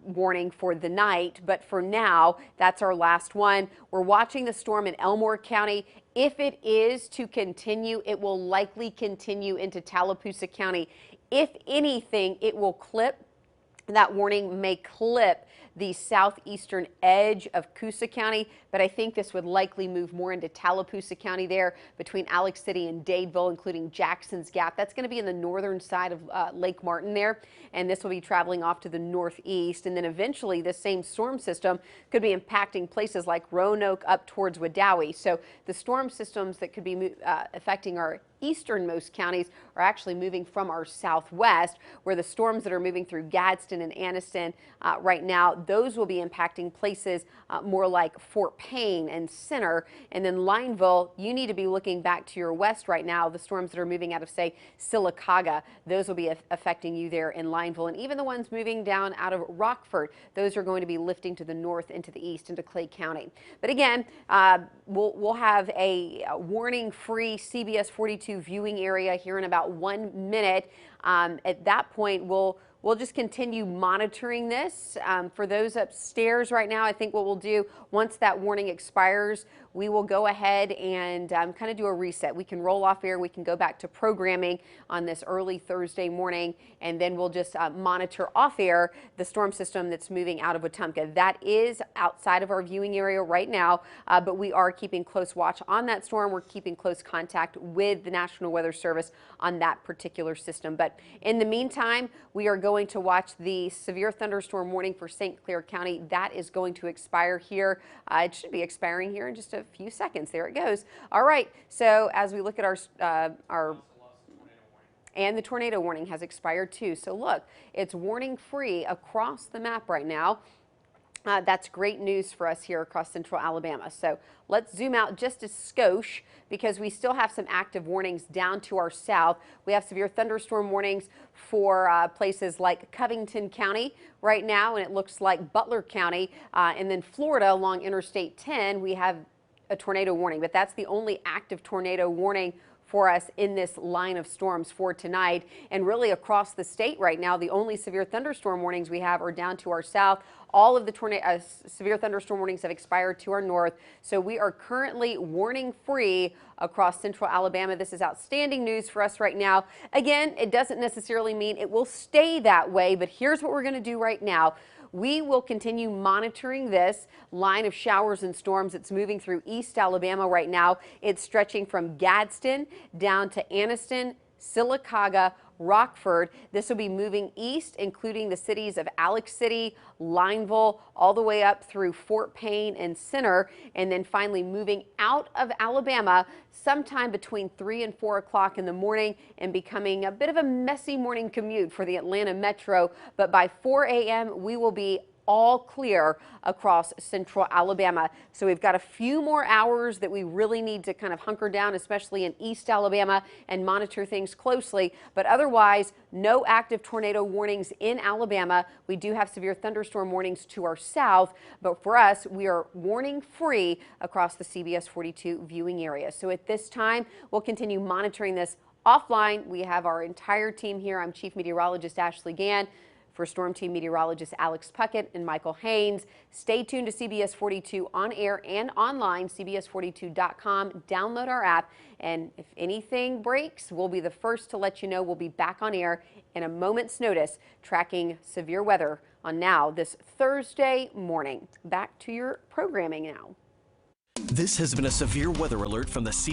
warning for the night, but for now, that's our last one. We're watching the storm in Elmore County. If it is to continue, it will likely continue into Tallapoosa County. If anything, it will clip. That warning may clip the southeastern edge of Coosa County, but I think this would likely move more into Tallapoosa County there between Alex City and Dadeville, including Jackson's Gap. That's going to be in the northern side of Lake Martin there, and this will be traveling off to the northeast. And then eventually this same storm system could be impacting places like Roanoke up towards Wedowee. So the storm systems that could be affecting our easternmost counties are actually moving from our southwest, where the storms that are moving through Gadsden and Anniston right now, those will be impacting places more like Fort Payne and Center. And then Lineville, you need to be looking back to your west right now. The storms that are moving out of, say, Sylacauga, those will be affecting you there in Lineville. And even the ones moving down out of Rockford, those are going to be lifting to the north and to the east into Clay County. But again, we'll have a warning-free CBS 42 viewing area here in about 1 minute. At that point, we'll just continue monitoring this. For those upstairs right now, I think what we'll do once that warning expires, we will go ahead and kind of do a reset. We can roll off air, we can go back to programming on this early Thursday morning, and then we'll just monitor off air the storm system that's moving out of Wetumpka. That is outside of our viewing area right now, but we are keeping close watch on that storm. We're keeping close contact with the National Weather Service on that particular system. But in the meantime, we are going to watch the severe thunderstorm warning for St. Clair County. That is going to expire here. It should be expiring here in just a few seconds. There it goes. All right. So as we look at our and the tornado warning has expired too. So look, it's warning free across the map right now. That's great news for us here across central Alabama. So let's zoom out just a skosh because we still have some active warnings down to our south. We have severe thunderstorm warnings for places like Covington County right now, and it looks like Butler County. And then Florida along Interstate 10, we have a tornado warning, but that's the only active tornado warning for us in this line of storms for tonight. And really across the state right now, the only severe thunderstorm warnings we have are down to our south. All of the severe thunderstorm warnings have expired to our north. So we are currently warning free across central Alabama. This is outstanding news for us right now. Again, it doesn't necessarily mean it will stay that way, but here's what we're going to do right now. We will continue monitoring this line of showers and storms. It's moving through East Alabama right now. It's stretching from Gadsden down to Anniston, Sylacauga, Rockford. This will be moving east, including the cities of Alex City, Lineville, all the way up through Fort Payne and Center, and then finally moving out of Alabama sometime between 3 and 4 o'clock in the morning and becoming a bit of a messy morning commute for the Atlanta Metro. But by 4 a.m., we will be all clear across central Alabama. So we've got a few more hours that we really need to kind of hunker down, especially in East Alabama, and monitor things closely. But otherwise, no active tornado warnings in Alabama. We do have severe thunderstorm warnings to our south, but for us, we are warning free across the CBS 42 viewing area. So at this time, we'll continue monitoring this offline. We have our entire team here. I'm Chief Meteorologist Ashley Gann. For Storm Team Meteorologist Alex Puckett and Michael Haynes. Stay tuned to CBS 42 on air and online, cbs42.com. Download our app, and if anything breaks, we'll be the first to let you know. We'll be back on air in a moment's notice, tracking severe weather on Now this Thursday morning. Back to your programming now. This has been a severe weather alert from the CBS